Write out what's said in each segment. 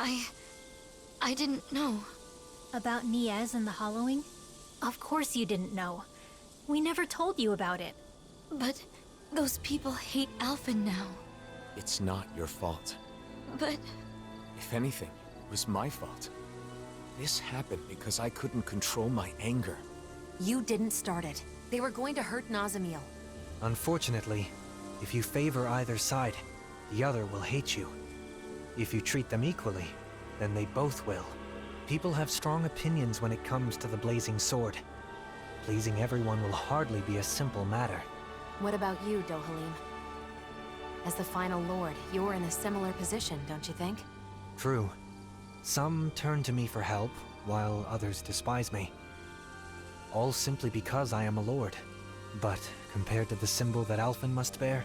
I didn't know. About Niez and the hollowing? Of course you didn't know. We never told you about it. But those people hate Alphen now. It's not your fault. But... If anything, it was my fault. This happened because I couldn't control my anger. You didn't start it. They were going to hurt Nazamiel. Unfortunately, if you favor either side, the other will hate you. If you treat them equally, then they both will. People have strong opinions when it comes to the Blazing Sword. Pleasing everyone will hardly be a simple matter. What about you, Dohalim? As the final lord, you're in a similar position, don't you think? True. Some turn to me for help, while others despise me. All simply because I am a lord. But compared to the symbol that Alphen must bear,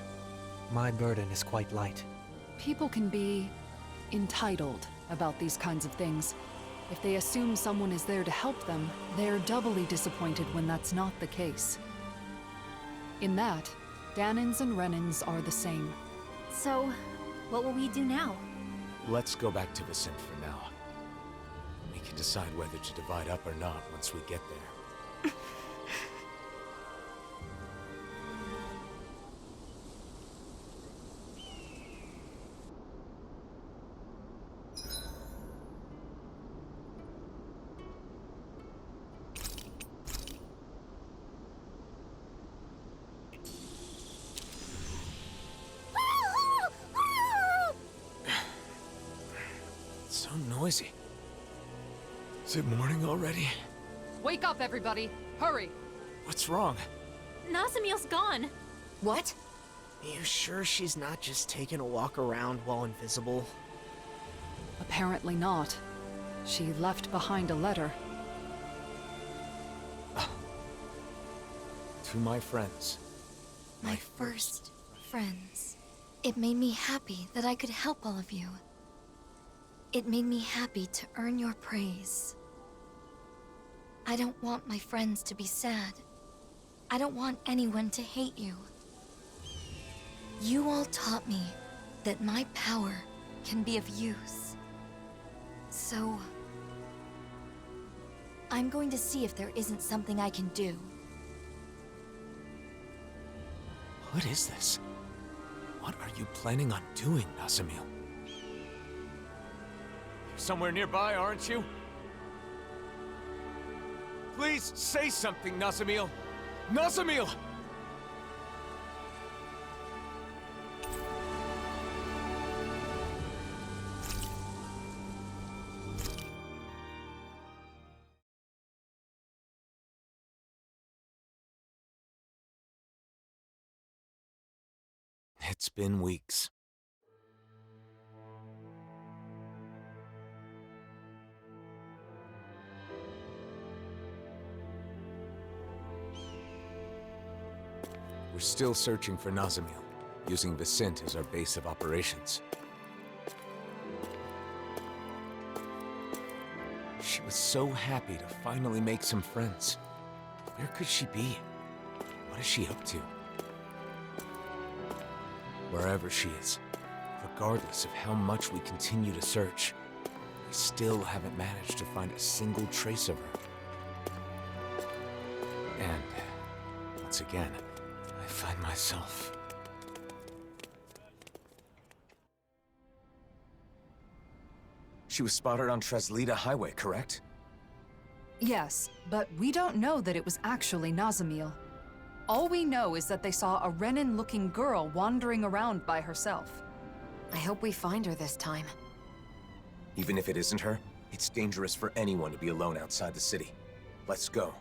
my burden is quite light. People can be entitled about these kinds of things. If they assume someone is there to help them, they're doubly disappointed when that's not the case. In that, Danins and Renins are the same. So, what will we do now? Let's go back to Vicent for now. We can decide whether to divide up or not once we get there. So noisy. Is it morning already? Wake up, everybody! Hurry! What's wrong? Nazamiel's gone! What? You sure she's not just taking a walk around while invisible? Apparently not. She left behind a letter. To my friends. My first friends. It made me happy that I could help all of you. It made me happy to earn your praise. I don't want my friends to be sad. I don't want anyone to hate you. You all taught me that my power can be of use. So... I'm going to see if there isn't something I can do. What is this? What are you planning on doing, Nazamiel? Somewhere nearby, aren't you? Please say something, Nazamiel! Nazamiel! It's been weeks. We're still searching for Nazamiel, using Vicent as our base of operations. She was so happy to finally make some friends. Where could she be? What is she up to? Wherever she is, regardless of how much we continue to search, we still haven't managed to find a single trace of her. And, once again, I find myself... She was spotted on Treslita Highway, correct? Yes, but we don't know that it was actually Nazamiel. All we know is that they saw a Renin-looking girl wandering around by herself. I hope we find her this time. Even if it isn't her, it's dangerous for anyone to be alone outside the city. Let's go.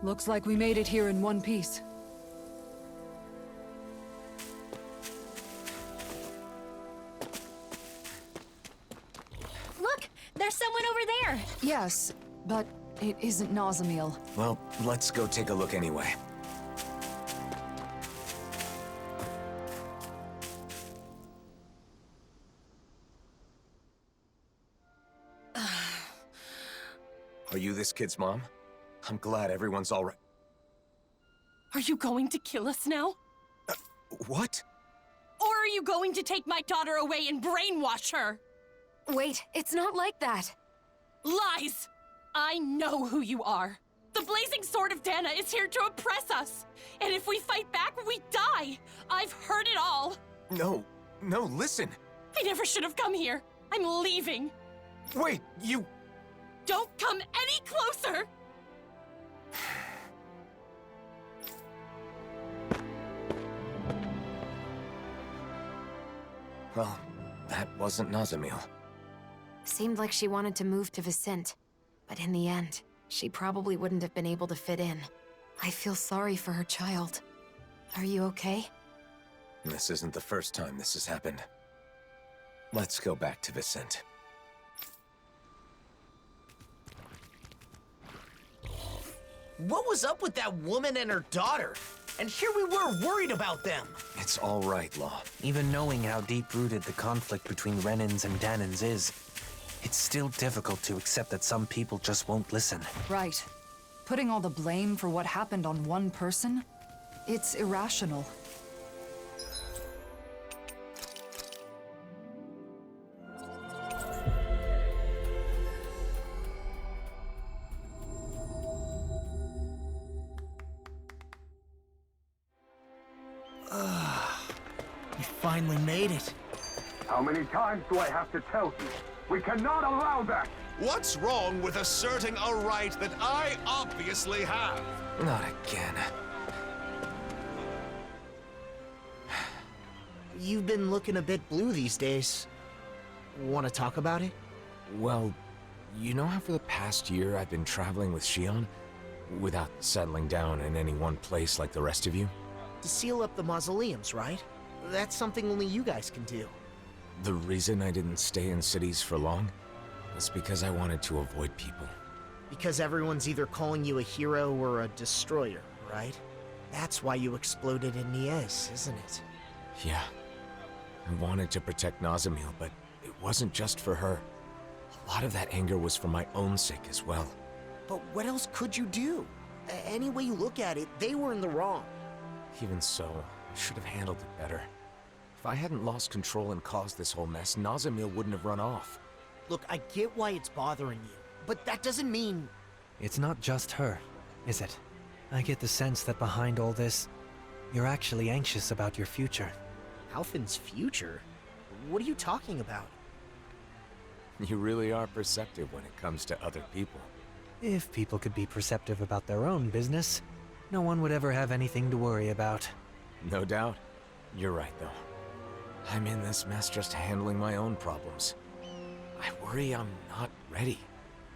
Looks like we made it here in one piece. Look! There's someone over there! Yes, but it isn't Nazamil. Well, let's go take a look anyway. Are you this kid's mom? I'm glad everyone's all right. Are you going to kill us now? What? Or are you going to take my daughter away and brainwash her? Wait, it's not like that. Lies! I know who you are. The Blazing Sword of Dana is here to oppress us. And if we fight back, we die. I've heard it all. No, listen. I never should have come here. I'm leaving. Wait, you... Don't come any closer! Well, that wasn't Nazamil. Seemed like she wanted to move to Vicente, but in the end, she probably wouldn't have been able to fit in. I feel sorry for her child. Are you okay? This isn't the first time this has happened. Let's go back to Vicente. What was up with that woman and her daughter? And here we were worried about them. It's all right, Law. Even knowing how deep-rooted the conflict between Renans and Danans is, it's still difficult to accept that some people just won't listen. Right. Putting all the blame for what happened on one person? It's irrational. You finally made it. How many times do I have to tell you? We cannot allow that! What's wrong with asserting a right that I obviously have? Not again. You've been looking a bit blue these days. Want to talk about it? Well, you know how for the past year I've been traveling with Shion? Without settling down in any one place like the rest of you? To seal up the mausoleums, right? That's something only you guys can do. The reason I didn't stay in cities for long was because I wanted to avoid people. Because everyone's either calling you a hero or a destroyer, right? That's why you exploded in Nies, isn't it? Yeah. I wanted to protect Nazamil, but it wasn't just for her. A lot of that anger was for my own sake as well. But what else could you do? Any way you look at it, they were in the wrong. Even so, I should have handled it better. If I hadn't lost control and caused this whole mess, Nazamil wouldn't have run off. Look, I get why it's bothering you, but that doesn't mean... It's not just her, is it? I get the sense that behind all this, you're actually anxious about your future. Alphen's future? What are you talking about? You really are perceptive when it comes to other people. If people could be perceptive about their own business, no one would ever have anything to worry about. No doubt. You're right, though. I'm in this mess just handling my own problems. I worry I'm not ready.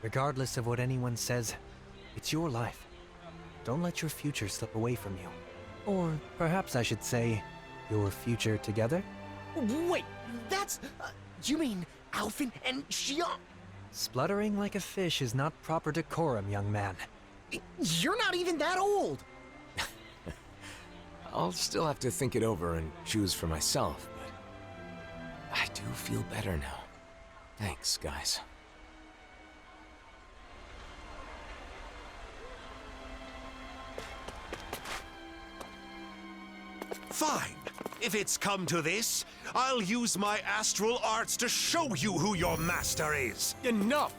Regardless of what anyone says, it's your life. Don't let your future slip away from you. Or perhaps I should say, your future together? Wait, that's... you mean Alphen and Xion? Spluttering like a fish is not proper decorum, young man. You're not even that old! I'll still have to think it over and choose for myself, but I do feel better now. Thanks, guys. Fine. If it's come to this, I'll use my astral arts to show you who your master is. Enough!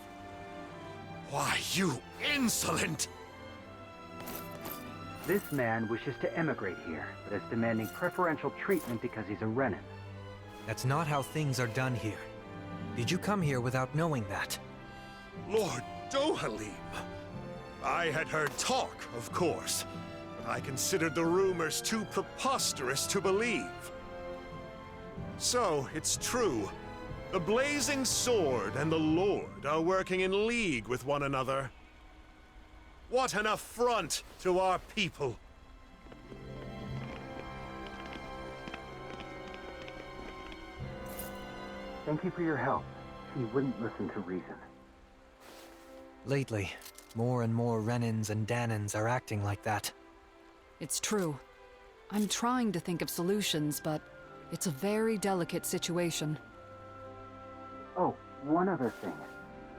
Why, you insolent! This man wishes to emigrate here, but is demanding preferential treatment because he's a Renan. That's not how things are done here. Did you come here without knowing that? Lord Dohalim. I had heard talk, of course, but I considered the rumors too preposterous to believe. So, it's true. The Blazing Sword and the Lord are working in league with one another. What an affront to our people! Thank you for your help. She wouldn't listen to reason. Lately, more and more Renins and Danins are acting like that. It's true. I'm trying to think of solutions, but it's a very delicate situation. Oh, one other thing.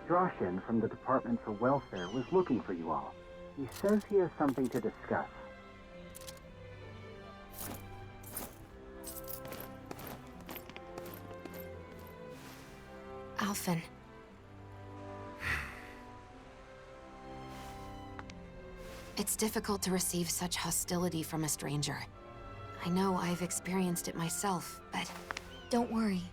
Droshin from the Department for Welfare was looking for you all. He says he has something to discuss. Alphen. It's difficult to receive such hostility from a stranger. I know I've experienced it myself, but... Don't worry.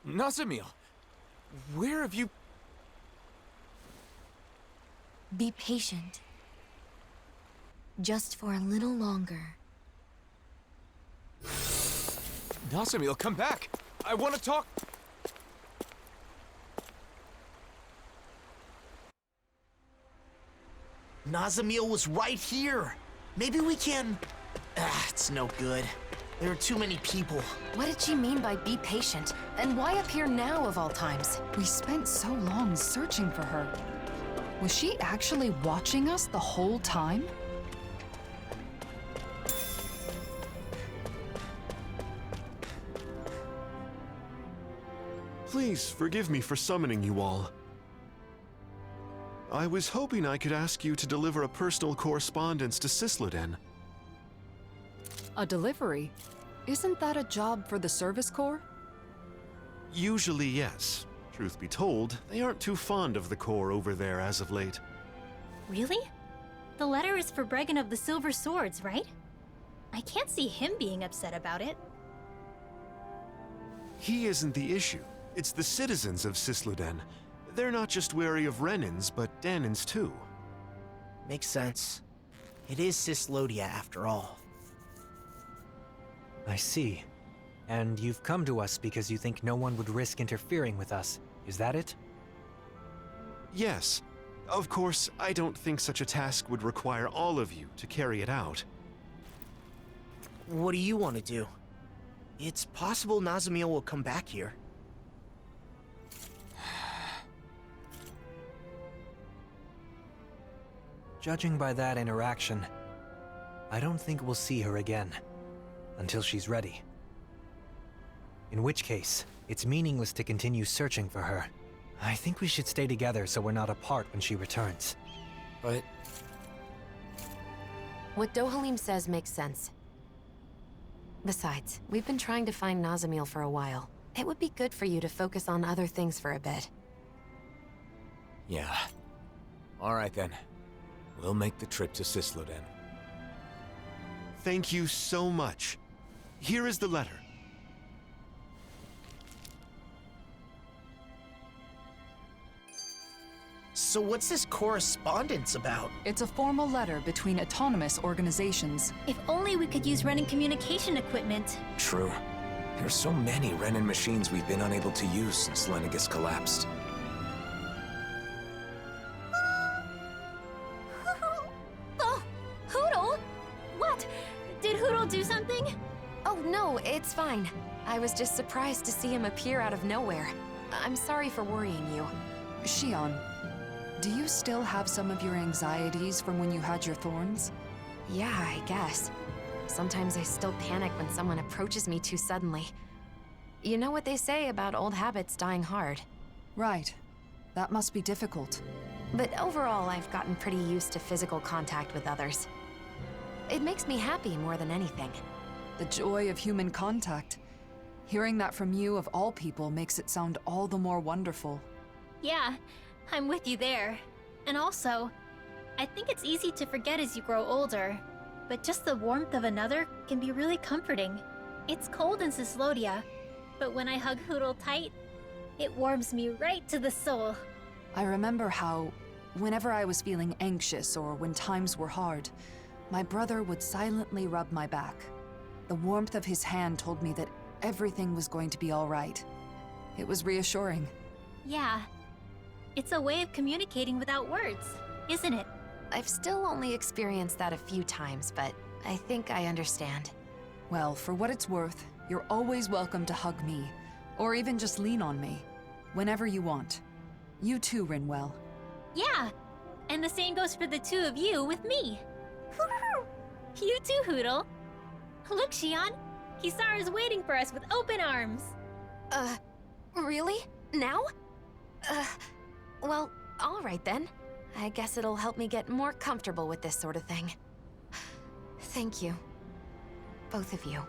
Nazamil, where have you... Be patient. Just for a little longer. Nazamil, come back! I want to talk... Nazamil was right here. Maybe we can... it's no good. There are too many people. What did she mean by be patient? And why up here now of all times? We spent so long searching for her. Was she actually watching us the whole time? Please forgive me for summoning you all. I was hoping I could ask you to deliver a personal correspondence to Sisluden. A delivery? Isn't that a job for the Service Corps? Usually, yes. Truth be told, they aren't too fond of the Corps over there as of late. Really? The letter is for Bregan of the Silver Swords, right? I can't see him being upset about it. He isn't the issue. It's the citizens of Sisluden. They're not just wary of Renins, but Danins too. Makes sense. It is Sislodia after all. I see. And you've come to us because you think no one would risk interfering with us. Is that it? Yes. Of course, I don't think such a task would require all of you to carry it out. What do you want to do? It's possible Nazamil will come back here. Judging by that interaction, I don't think we'll see her again. Until she's ready. In which case, it's meaningless to continue searching for her. I think we should stay together so we're not apart when she returns. But... What Dohalim says makes sense. Besides, we've been trying to find Nazamil for a while. It would be good for you to focus on other things for a bit. yeah. Alright then. We'll make the trip to Sisluden. Thank you so much. Here is the letter. So what's this correspondence about? It's a formal letter between autonomous organizations. If only we could use Renin communication equipment. True. There's so many Renin machines we've been unable to use since Lennigus collapsed. Oh, Hootle! What? Did Hootle do something? Oh, no, it's fine. I was just surprised to see him appear out of nowhere. I'm sorry for worrying you. Shion, do you still have some of your anxieties from when you had your thorns? Yeah, I guess. Sometimes I still panic when someone approaches me too suddenly. You know what they say about old habits dying hard. Right. That must be difficult. But overall, I've gotten pretty used to physical contact with others. It makes me happy more than anything. The joy of human contact. Hearing that from you of all people makes it sound all the more wonderful. Yeah, I'm with you there. And also, I think it's easy to forget as you grow older, but just the warmth of another can be really comforting. It's cold in Sislodia, but when I hug Hootle tight, it warms me right to the soul. I remember how, whenever I was feeling anxious or when times were hard, my brother would silently rub my back. The warmth of his hand told me that everything was going to be all right. It was reassuring. Yeah. It's a way of communicating without words, isn't it? I've still only experienced that a few times, but I think I understand. Well, for what it's worth, you're always welcome to hug me, or even just lean on me, whenever you want. You too, Rinwell. Yeah. And the same goes for the two of you with me. You too, Hootle. Look, Xion. Kisara's waiting for us with open arms. Really? Now? Well, all right then. I guess it'll help me get more comfortable with this sort of thing. Thank you. Both of you.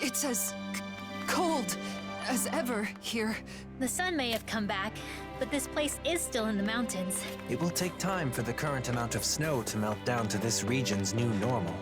It's as cold as ever here. The sun may have come back, but this place is still in the mountains. It will take time for the current amount of snow to melt down to this region's new normal.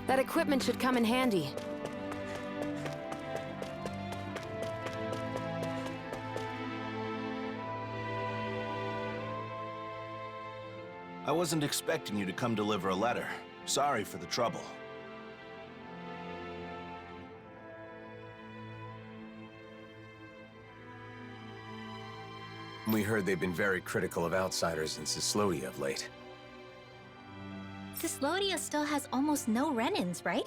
That equipment should come in handy. I wasn't expecting you to come deliver a letter. Sorry for the trouble. We heard they've been very critical of outsiders in Cislodia of late. Cislodia still has almost no Renins, right?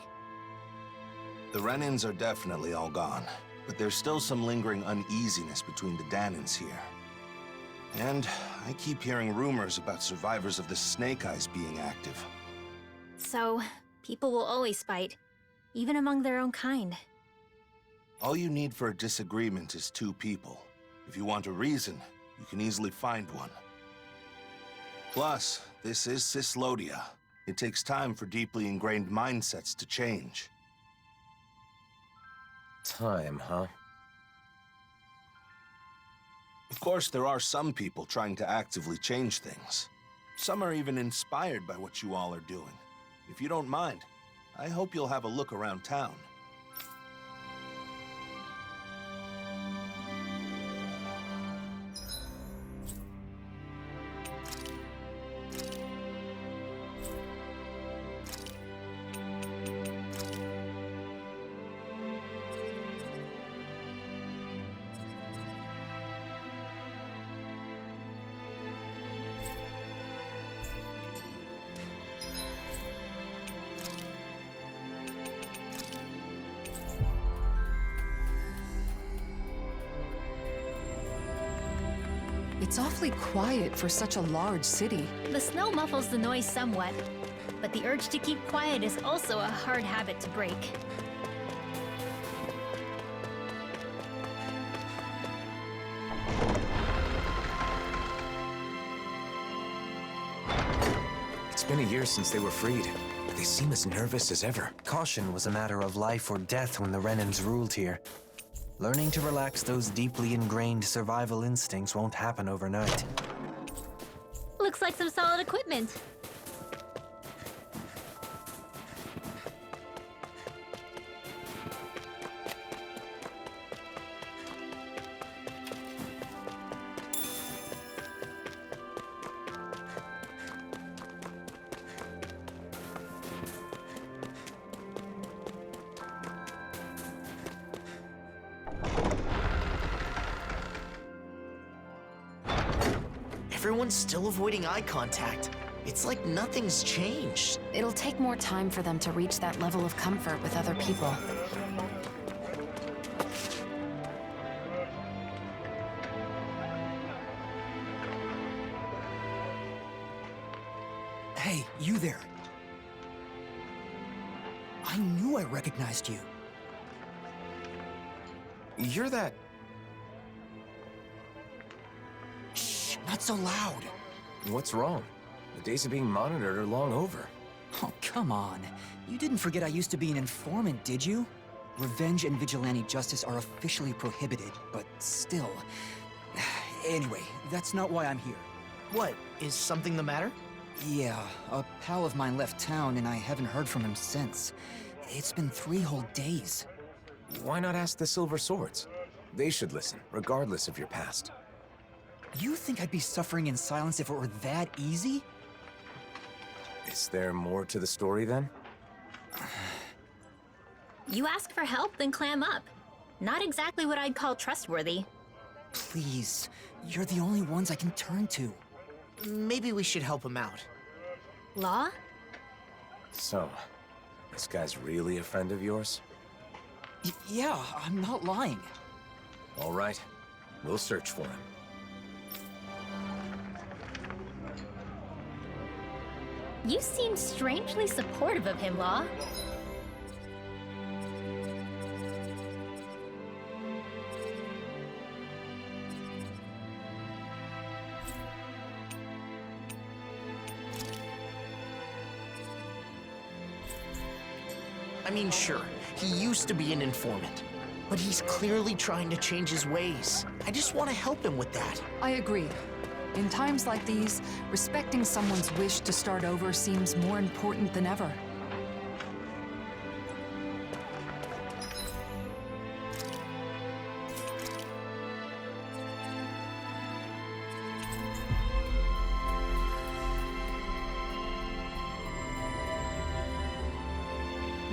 The Renins are definitely all gone, but there's still some lingering uneasiness between the Danins here. And I keep hearing rumors about survivors of the Snake Eyes being active. So, people will always fight, even among their own kind. All you need for a disagreement is two people. If you want a reason, you can easily find one. Plus, this is Cislodia. It takes time for deeply ingrained mindsets to change. Time, huh? Of course, there are some people trying to actively change things. Some are even inspired by what you all are doing. If you don't mind, I hope you'll have a look around town. It's awfully quiet for such a large city. The snow muffles the noise somewhat, but the urge to keep quiet is also a hard habit to break. It's been a year since they were freed. They seem as nervous as ever. Caution was a matter of life or death when the Renans ruled here. Learning to relax those deeply ingrained survival instincts won't happen overnight. Looks like some solid equipment. Everyone's still avoiding eye contact. It's like nothing's changed. It'll take more time for them to reach that level of comfort with other people. Hey, you there. I knew I recognized you. You're that... Shh, not so loud. What's wrong? The days of being monitored are long over. Oh, come on. You didn't forget I used to be an informant, did you? Revenge and vigilante justice are officially prohibited, but still. Anyway, that's not why I'm here. What? Is something the matter? Yeah, a pal of mine left town and I haven't heard from him since. It's been 3 whole days. Why not ask the Silver Swords? They should listen, regardless of your past. You think I'd be suffering in silence if it were that easy? Is there more to the story then? You ask for help, then clam up. Not exactly what I'd call trustworthy. Please, you're the only ones I can turn to. Maybe we should help him out. Law? So, this guy's really a friend of yours? Yeah, I'm not lying. All right, we'll search for him. You seem strangely supportive of him, Law. I mean, sure, he used to be an informant, but he's clearly trying to change his ways. I just want to help him with that. I agree. In times like these, respecting someone's wish to start over seems more important than ever.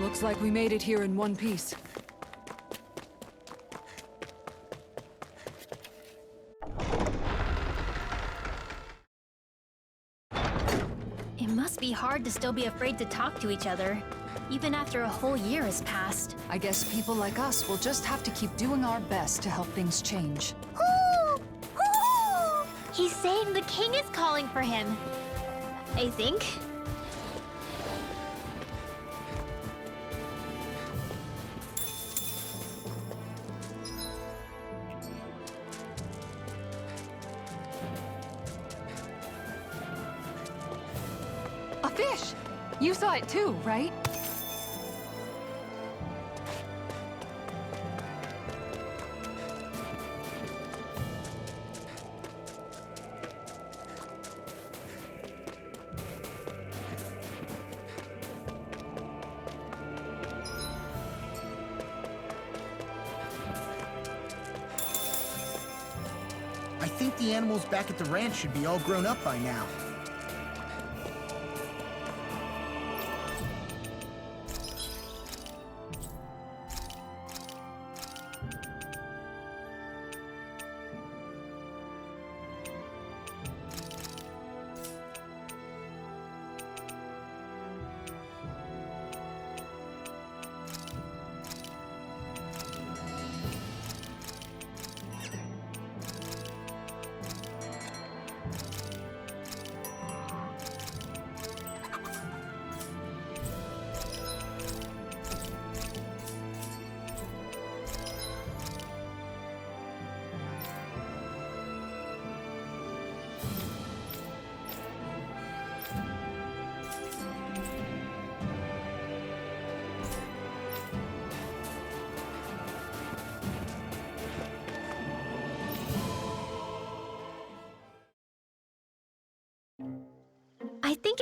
Looks like we made it here in one piece. It must be hard to still be afraid to talk to each other, even after a whole year has passed. I guess people like us will just have to keep doing our best to help things change. He's saying the king is calling for him. I think. A fish! You saw it too, right? I think the animals back at the ranch should be all grown up by now.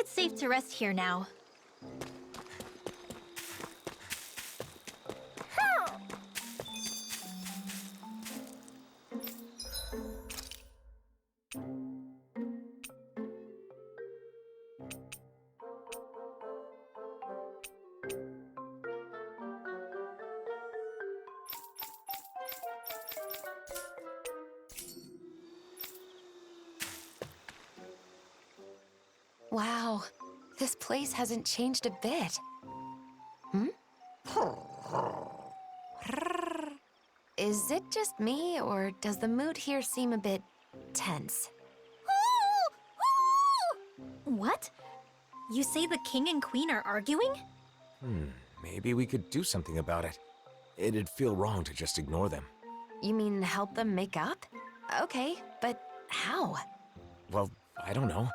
it's safe to rest here now. Wow, this place hasn't changed a bit. Hmm? Is it just me, or does the mood here seem a bit tense? What? You say the king and queen are arguing? Maybe we could do something about it. It'd feel wrong to just ignore them. You mean help them make up? Okay, but how? Well, I don't know.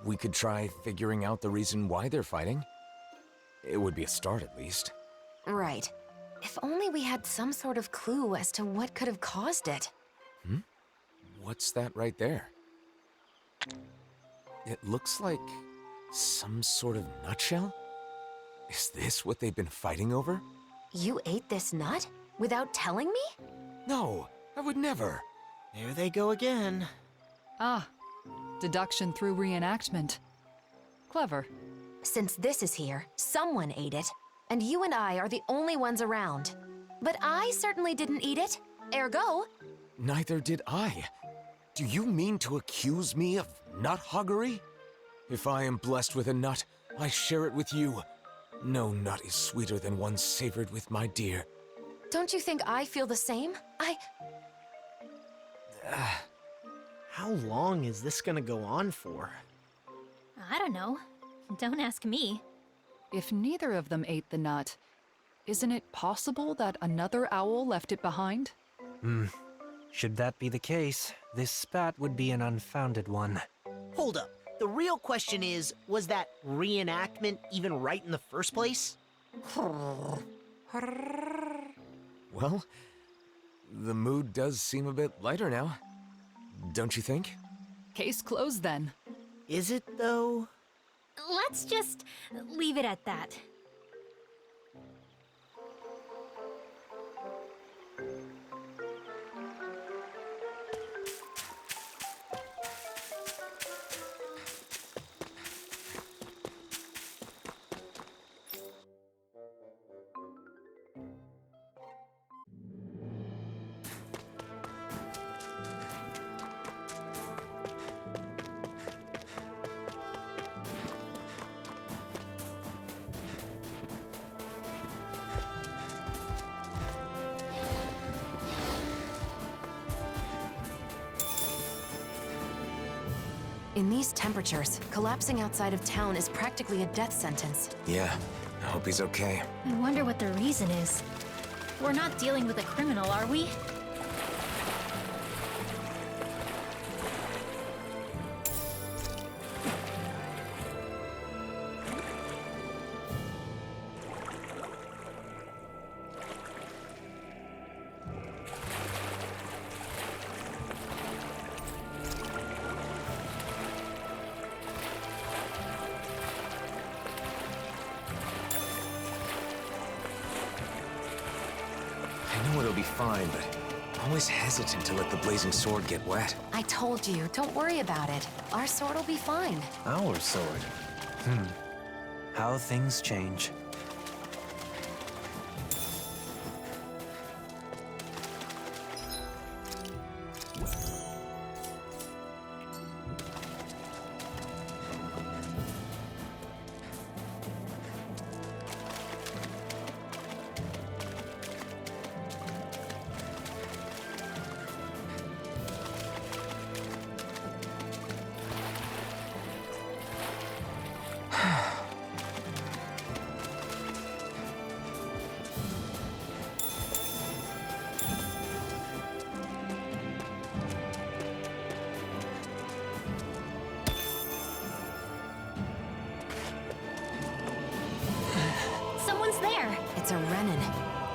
We could try figuring out the reason why they're fighting. It would be a start, at least. Right. If only we had some sort of clue as to what could have caused it. What's that right there? It looks like some sort of nutshell? Is this what they've been fighting over? You ate this nut? Without telling me? No, I would never. There they go again. Ah, deduction through reenactment. Clever. Since this is here, someone ate it, and you and I are the only ones around. But I certainly didn't eat it. Ergo, Neither did I. Do you mean to accuse me of nut hoggery? If I am blessed with a nut, I share it with you. No nut is sweeter than one savored with my dear. don't you think I feel the same? How long is this gonna go on for? I don't know. Don't ask me. If neither of them ate the nut, isn't it possible that another owl left it behind? Should that be the case, this spat would be an unfounded one. Hold up. The real question is, was that reenactment even right in the first place? Well, the mood does seem a bit lighter now. Don't you think? Case closed then. Is it, though? Let's just leave it at that. In these temperatures, collapsing outside of town is practically a death sentence. Yeah, I hope he's okay. I wonder what the reason is. We're not dealing with a criminal, are we? I know it'll be fine, but I'm always hesitant to let the blazing sword get wet. I told you, don't worry about it. Our sword will be fine. Our sword. How things change. Someone's there. It's a Renin,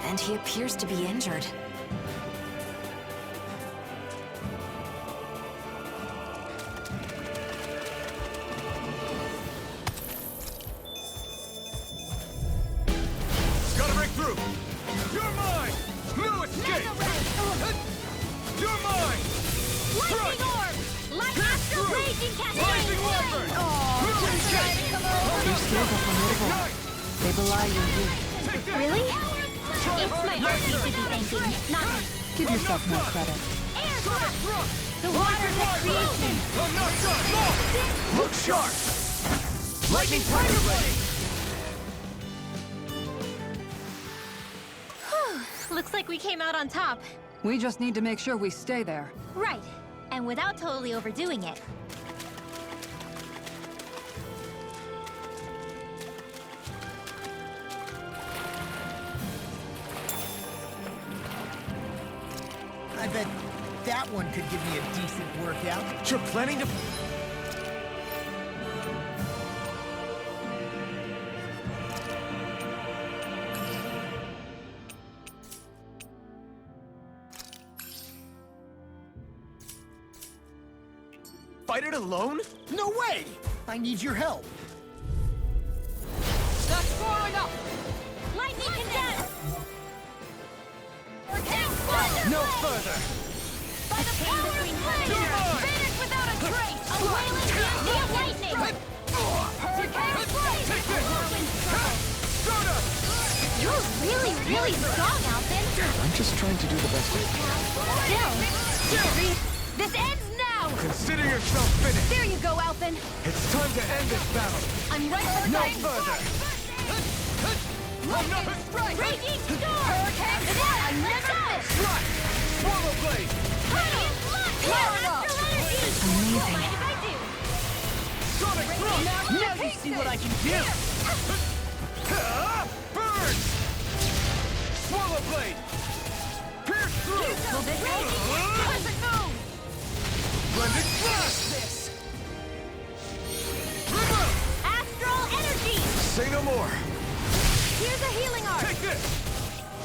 and he appears to be injured. through! You're mine! No escape! You're mine! Lightning orb! Light after raging Blazing weapon! Your skills are formidable. They belie your youth. Really? It's my art you should be thanking, not me. Give yourself more credit. Air thrust! The water that creates me! I'm not done! Look sharp! Lightning tiger ready! Looks like we came out on top. We just need to make sure we stay there. Right. And without totally overdoing it. I bet that one could give me a decent workout. You're planning to... fight it alone? No way! I need your help. That's far enough! Lightning condense! No further! By the power of flame! Vanish without a trace! A wailing fury of lightning! Hurricane strike! You're really, really strong, Alvin! I'm just trying to do the best I can. Still! This ends now! Consider yourself finished! There you go, Alvin! It's time to end this battle! I'm right for the No guidance. further! Lightning strike! Raging storm! Hurricane strike! I'm never Strike! Swallow blade! Radiant blood! Astral energy! Amazing. Mind if I do? Sonic thrust! Now you see what I can do! Burn! Swallow blade! Pierce through! Perfect move! Blended blast! This! Astral energy! Say no more! Here's a healing art! Take this!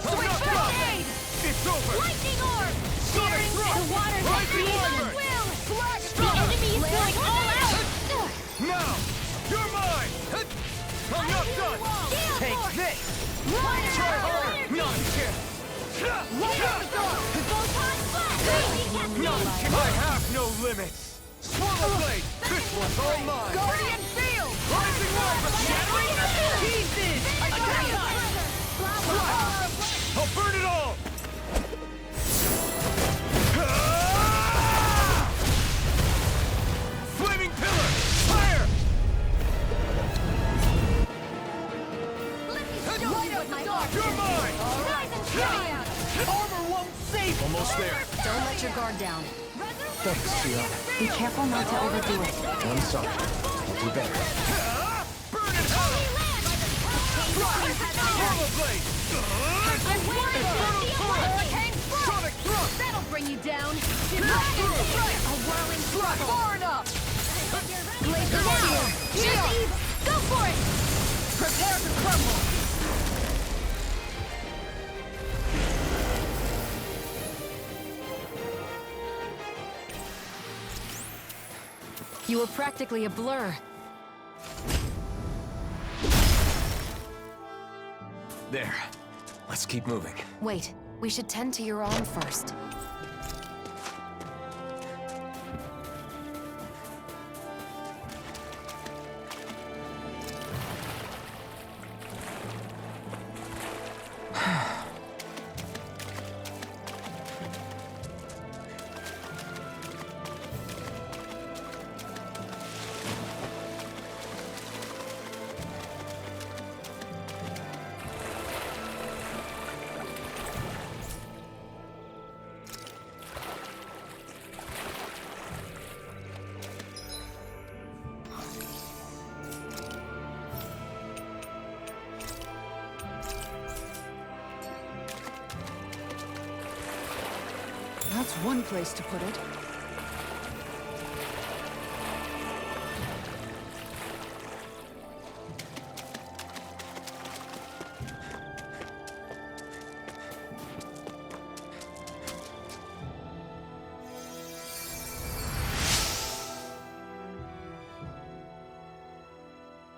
I'm Switch not first done! aid! It's over! Lightning orb! Sonic Searing thrust! the water that Lightning creates orb! will! The enemy is going all out! Now! You're mine! I'm not done! Take this! Try harder! Not a chance! I have no limits! Swallow blade! This one's all mine! Guardian field! Rising Wyvern! Shattering pieces! I'll burn it all! Flaming pillar! Fire! You're mine! Armor won't save him! Almost there. Don't let your guard down. Thanks, Fiona. Be careful not to overdo it. I'm sorry. I'll do better. Burn it hell! Swallow blade! Sonic thrust! That'll bring you down! A whirling strike! Far enough! Laser now! Go for it! Prepare to crumble! You were practically a blur. There. Let's keep moving. Wait, we should tend to your arm first. That's one place to put it.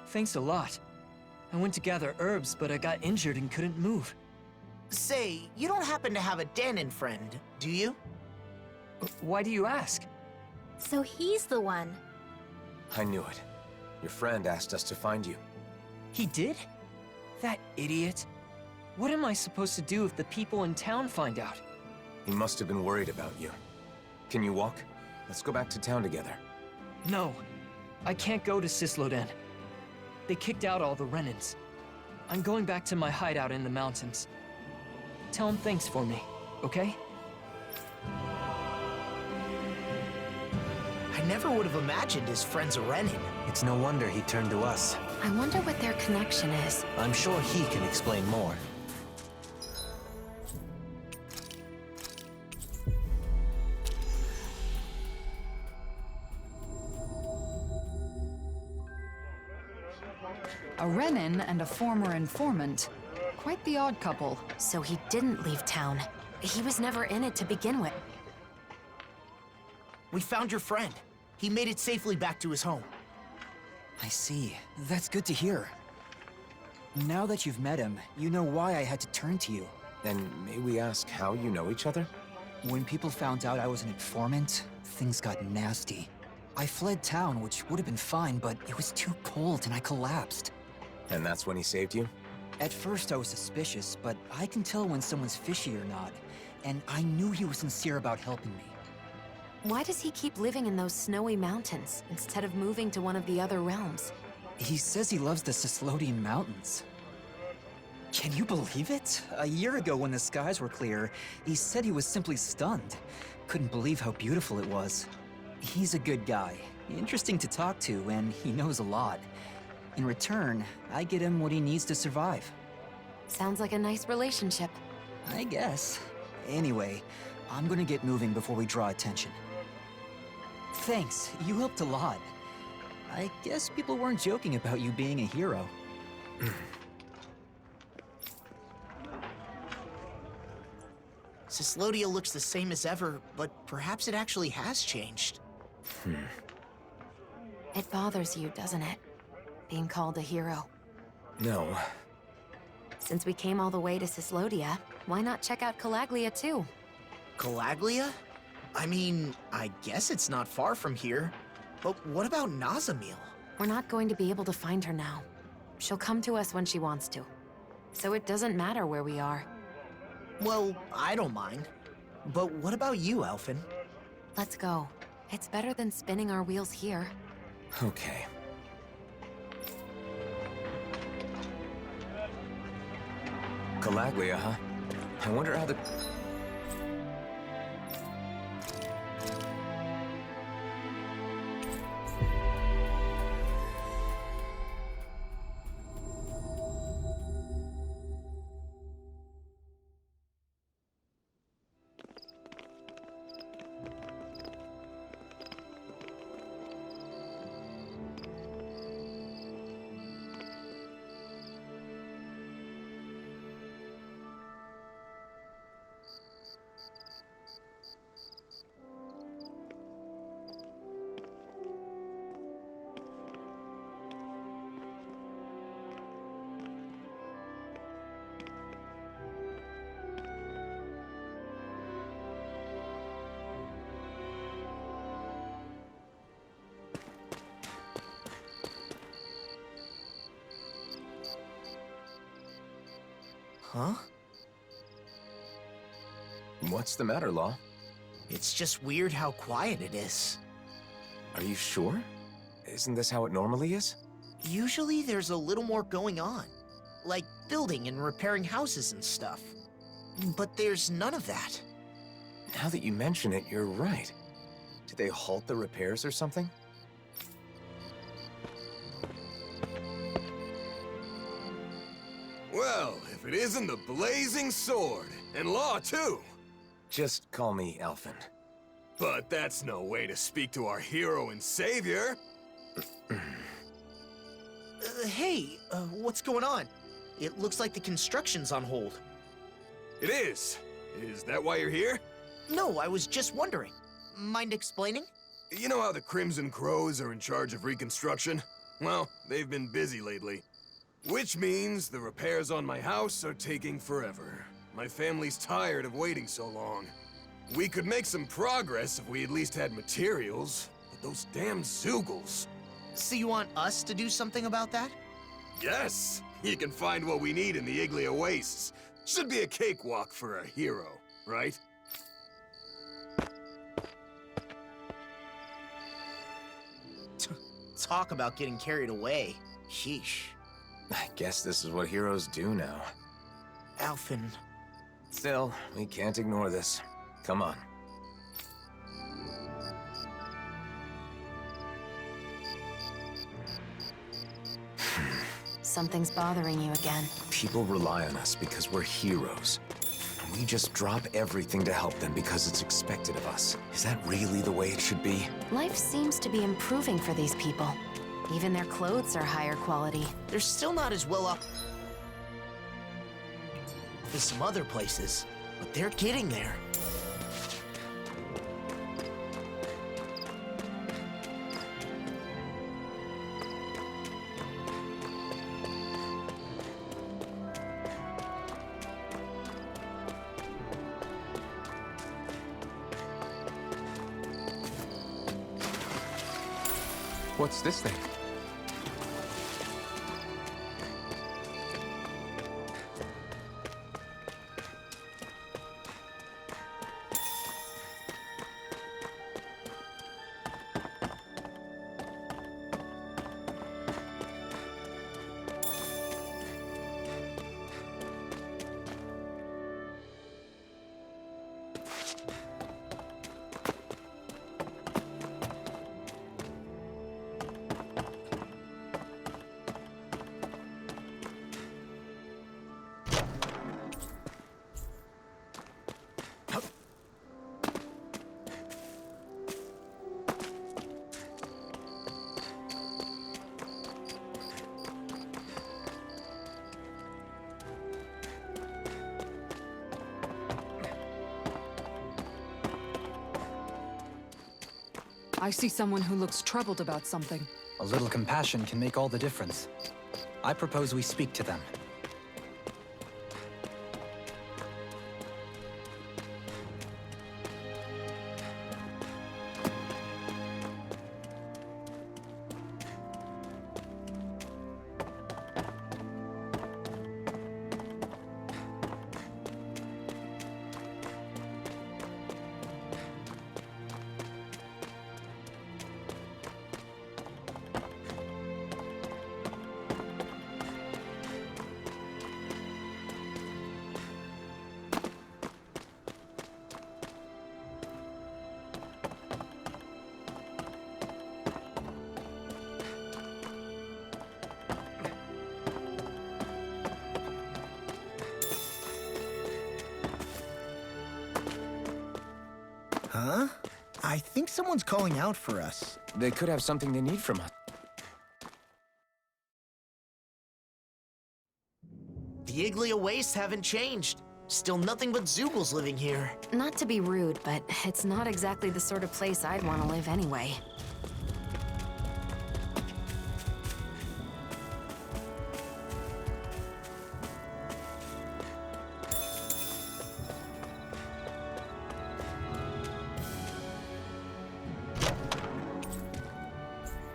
Thanks a lot. I went to gather herbs, but I got injured and couldn't move. Say, you don't happen to have a Danon friend, do you? Why do you ask? So he's the one. I knew it. Your friend asked us to find you. He did? That idiot. What am I supposed to do if the people in town find out? He must have been worried about you. Can you walk? Let's go back to town together. No, I can't go to Cisloden. They kicked out all the Renans. I'm going back to my hideout in the mountains. Tell him thanks for me, okay? I never would have imagined his friend's a Renin. It's no wonder he turned to us. I wonder what their connection is. I'm sure he can explain more. A Renin and a former informant. Quite the odd couple. So he didn't leave town. He was never in it to begin with. We found your friend. He made it safely back to his home. I see. That's good to hear. Now that you've met him, you know why I had to turn to you. And may we ask how you know each other? When people found out I was an informant, things got nasty. I fled town, which would have been fine, but it was too cold and I collapsed. And that's when he saved you? At first I was suspicious, but I can tell when someone's fishy or not. And I knew he was sincere about helping me. Why does he keep living in those snowy mountains instead of moving to one of the other realms? He says he loves the Cislodian Mountains. Can you believe it? A year ago when the skies were clear, he said he was simply stunned. Couldn't believe how beautiful it was. He's a good guy, interesting to talk to, and he knows a lot. In return, I get him what he needs to survive. Sounds like a nice relationship. I guess. Anyway, I'm gonna get moving before we draw attention. Thanks, you helped a lot. I guess people weren't joking about you being a hero. Cyslodia looks the same as ever, but perhaps it actually has changed. It bothers you, doesn't it? Being called a hero. No. Since we came all the way to Cyslodia, why not check out Calaglia too? Calaglia? I mean, I guess it's not far from here. But what about Nazamil? We're not going to be able to find her now. She'll come to us when she wants to. So it doesn't matter where we are. Well, I don't mind. But what about you, Elfin? Let's go. It's better than spinning our wheels here. Okay. Calaglia, huh? I wonder how the... Huh? What's the matter, Law? It's just weird how quiet it is. Are you sure? Isn't this how it normally is? Usually there's a little more going on. Like building and repairing houses and stuff. But there's none of that. Now that you mention it, you're right. Did they halt the repairs or something? Well, if it isn't the Blazing Sword, and Law too. Just call me Elfin. But that's no way to speak to our hero and savior. Hey, what's going on? It looks like the construction's on hold. It is. Is that why you're here? No, I was just wondering. Mind explaining? You know how the Crimson Crows are in charge of reconstruction? Well, they've been busy lately. Which means the repairs on my house are taking forever. My family's tired of waiting so long. We could make some progress if we at least had materials, but those damn Zeugles. So you want us to do something about that? Yes! You can find what we need in the Iglia Wastes. Should be a cakewalk for a hero, right? Talk about getting carried away. Sheesh. I guess this is what heroes do now. Alphen. Still, we can't ignore this. Come on. Something's bothering you again. People rely on us because we're heroes. And we just drop everything to help them because it's expected of us. Is that really the way it should be? Life seems to be improving for these people. Even their clothes are higher quality. They're still not as well up as some other places, but they're getting there. What's this thing? I see someone who looks troubled about something. A little compassion can make all the difference. I propose we speak to them. Huh? I think someone's calling out for us. They could have something they need from us. The Iglia Wastes haven't changed. Still nothing but Zeugles living here. Not to be rude, but it's not exactly the sort of place I'd want to live anyway.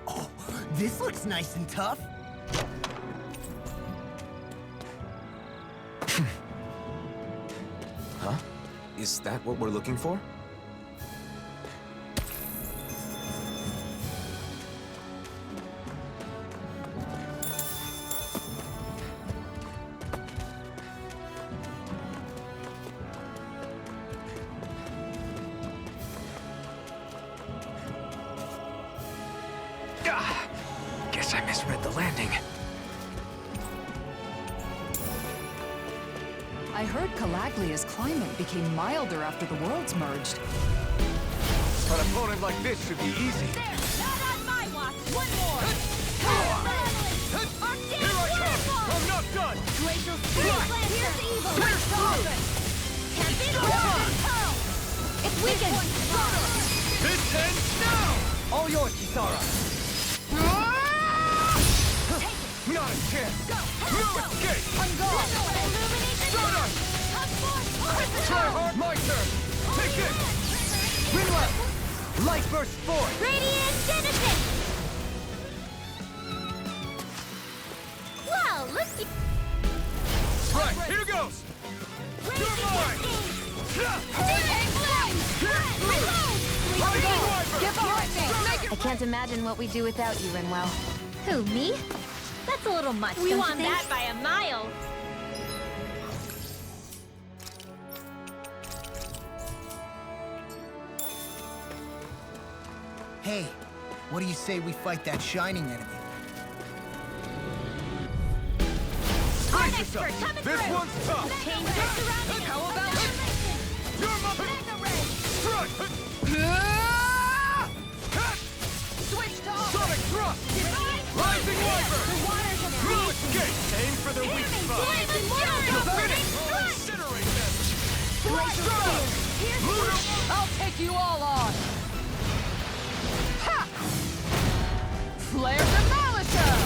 Oh, this looks nice and tough. Huh? Is that what we're looking for? Guess I misread the landing. I heard Calaglia's climate became milder after the worlds merged. An opponent like this should be easy. There! Not on my watch! One more! Here I come! I'm not done! Glacial Spirit! Here's evil! Here's Dolphin! Can't be lost! It's weakened! This ends now! All yours, Kisara. Take it! Not a chance! Go! No escape! I'm gone! Illuminate the dark! Come forward! Try hard! My turn! Take this! Rinwell! Light burst forth! Radiant Genesis! Well, let's see. Right, here goes! You're mine! Get behind me! I can't imagine what we do without you, Rinwell. Who, me? That's a little much, We don't won you think? that by a mile. Hey, what do you say we fight that shining enemy? Brace yourself! This one's tough! Change your surroundings. How about it? You're my... Strike! Switch to Sonic thrust! Rising Wyvern! Through escape! Aim for the weak spot! Finish! Incinerate them! I'll take you all on! Ha! Flare Demolition!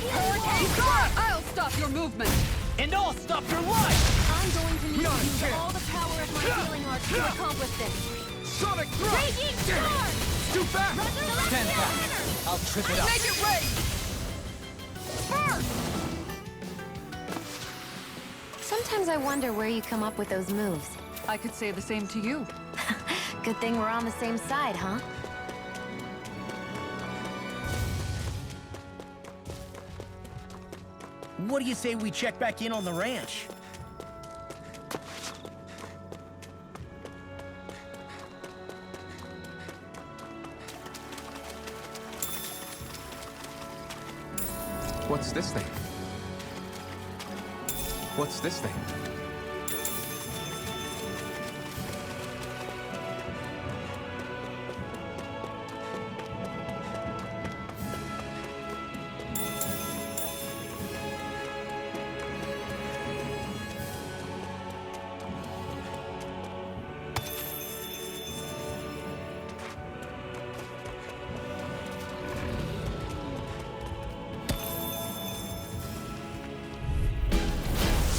Hurricane Strike! I'll stop your movement! And I'll stop your life! I'm going to need Not to a use chance. all the power of my healing arts to accomplish this. Sonic thrust! Raging Storm! Do back! Stand back! I'll trip it up! Make it rain! Burst! Sometimes I wonder where you come up with those moves. I could say the same to you. Good thing we're on the same side, huh? What do you say we check back in on the ranch? What's this thing? What's this thing?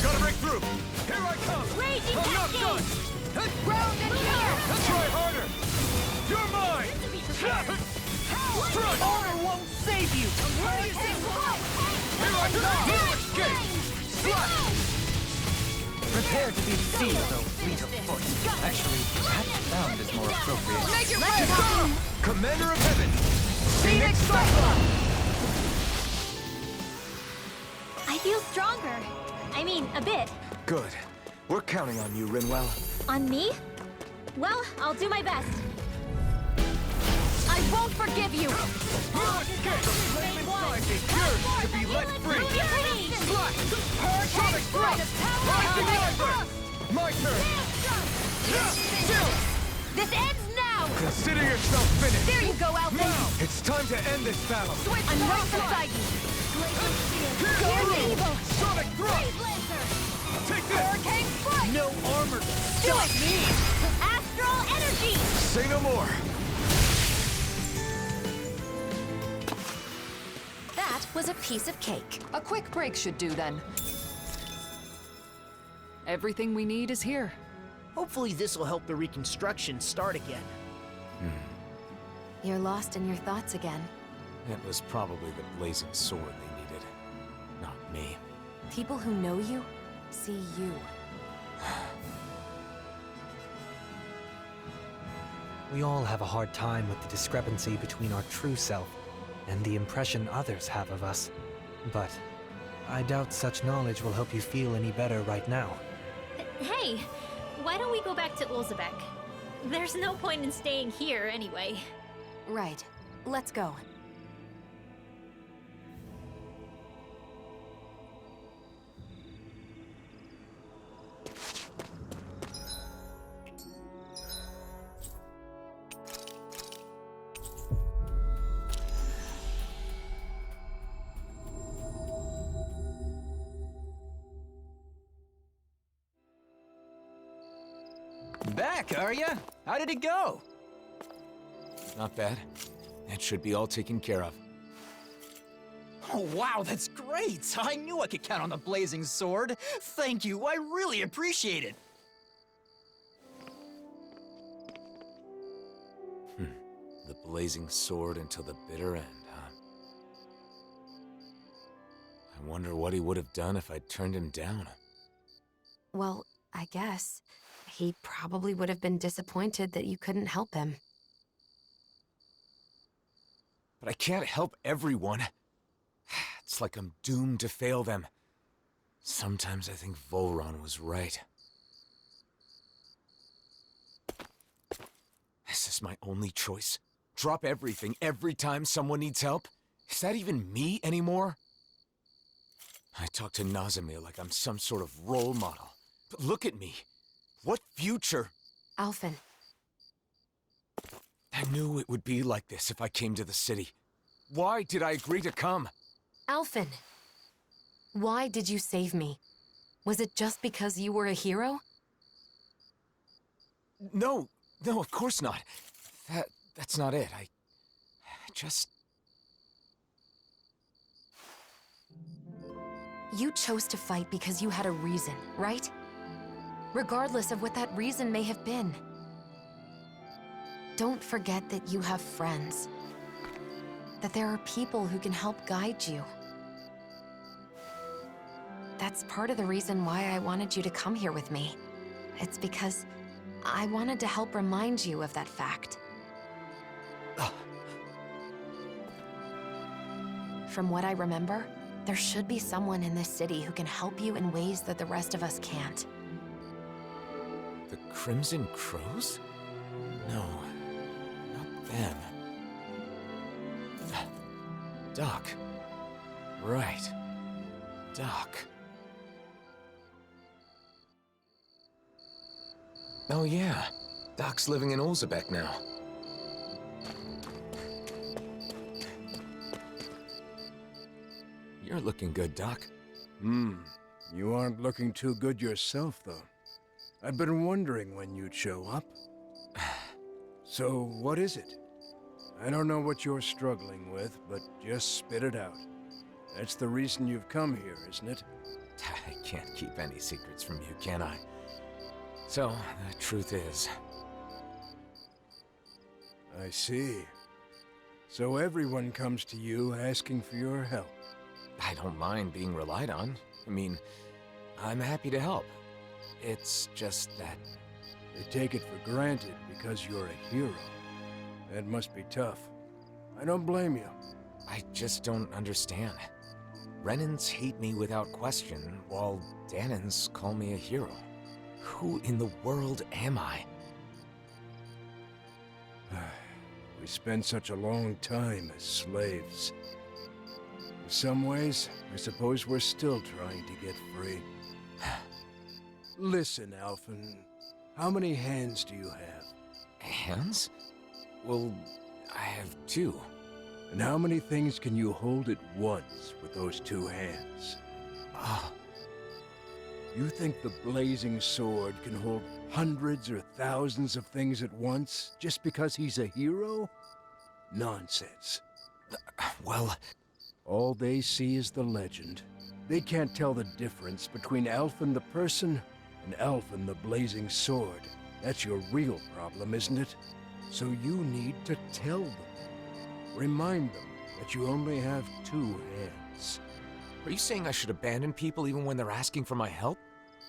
Gotta break through! Here I come! Raging I'm not Cascade! done! Ground and here! Try harder! You're mine! Strike! Honor won't save you! Hurricane Strike! Here I come! No escape! Slash! Prepare to be sealed, though fleet of foot. Actually, perhaps bound is more appropriate. Make it rain! Commander of Heaven! Phoenix Cyclone! I feel stronger. I mean, a bit. Good. We're counting on you, Rinwell. On me? Well, I'll do my best. I won't forgive you! No escape! Flaming Strife is yours to be let free! Slash! Sonic thrust! Rising Wyvern! My turn! Still! This ends now! Consider yourself finished! There you go, Alpha! Now! It's time to end this battle! Switch I'm right beside you! Go evil! Sonic thrust! Take this! Hurricane Strike! No armor! Do it! Astral energy! Say no more. That was a piece of cake. A quick break should do then. Everything we need is here. Hopefully this will help the reconstruction start again. You're lost in your thoughts again. It was probably the blazing sword they needed, not me. People who know you see you. We all have a hard time with the discrepancy between our true self and the impression others have of us. But I doubt such knowledge will help you feel any better right now. Hey, why don't we go back to Ulzebek? There's no point in staying here anyway. Right. Let's go. Back, are ya? How did it go? Not bad. It should be all taken care of. Oh, wow, that's great! Great! I knew I could count on the blazing sword. Thank you, I really appreciate it. The blazing sword until the bitter end, huh? I wonder what he would have done if I'd turned him down. Well, I guess he probably would have been disappointed that you couldn't help him. But I can't help everyone. It's like I'm doomed to fail them. Sometimes I think Volron was right. Is this my only choice? Drop everything every time someone needs help? Is that even me anymore? I talk to Nazimir like I'm some sort of role model. But look at me. What future? Alphen. I knew it would be like this if I came to the city. Why did I agree to come? Alphen. Why did you save me? Was it just because you were a hero? No, of course not. That's not it. I just... You chose to fight because you had a reason, right? Regardless of what that reason may have been. Don't forget that you have friends. That there are people who can help guide you. That's part of the reason why I wanted you to come here with me. It's because I wanted to help remind you of that fact. From what I remember, there should be someone in this city who can help you in ways that the rest of us can't. The Crimson Crows? No, not them. Doc. Right. Doc. Oh yeah, Doc's living in Olzebek now. You're looking good, Doc. You aren't looking too good yourself, though. I've been wondering when you'd show up. So, what is it? I don't know what you're struggling with, but just spit it out. That's the reason you've come here, isn't it? I can't keep any secrets from you, can I? So, the truth is... I see. So everyone comes to you asking for your help. I don't mind being relied on. I mean, I'm happy to help. It's just that... They take it for granted because you're a hero. That must be tough. I don't blame you. I just don't understand. Renans hate me without question, while Danans call me a hero. Who in the world am I? We spend such a long time as slaves. In some ways, I suppose we're still trying to get free. Listen, Alphen, how many hands do you have? Hands? Well, I have 2. And how many things can you hold at once with those 2 hands? You think the blazing sword can hold hundreds or thousands of things at once just because he's a hero? Nonsense. Well... All they see is the legend. They can't tell the difference between Alphen the person and Alphen the blazing sword. That's your real problem, isn't it? So you need to tell them. Remind them that you only have 2 hands. Are you saying I should abandon people even when they're asking for my help?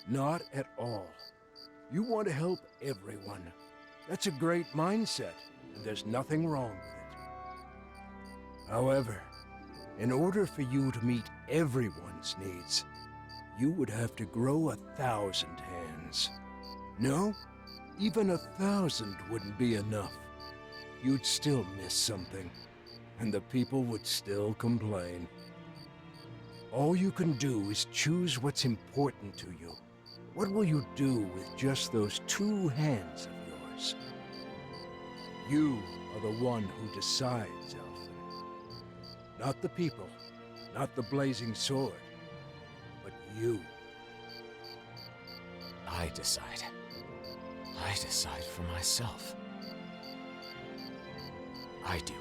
Not at all. You want to help everyone. That's a great mindset, and there's nothing wrong with it. However, in order for you to meet everyone's needs, you would have to grow 1,000 hands. No, even 1,000 wouldn't be enough. You'd still miss something, and the people would still complain. All you can do is choose what's important to you. What will you do with just those 2 hands of yours? You are the one who decides, Alphen. Not the people, not the blazing sword, but you. I decide. I decide for myself. I do.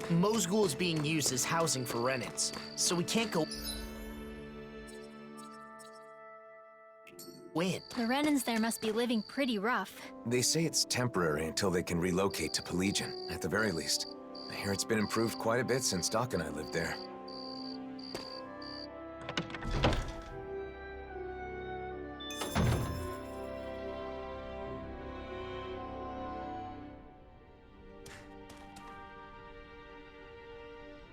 Mosgul is being used as housing for Renans, so we can't go in. The Renans there must be living pretty rough. They say it's temporary until they can relocate to Pelegion, at the very least. I hear it's been improved quite a bit since Doc and I lived there.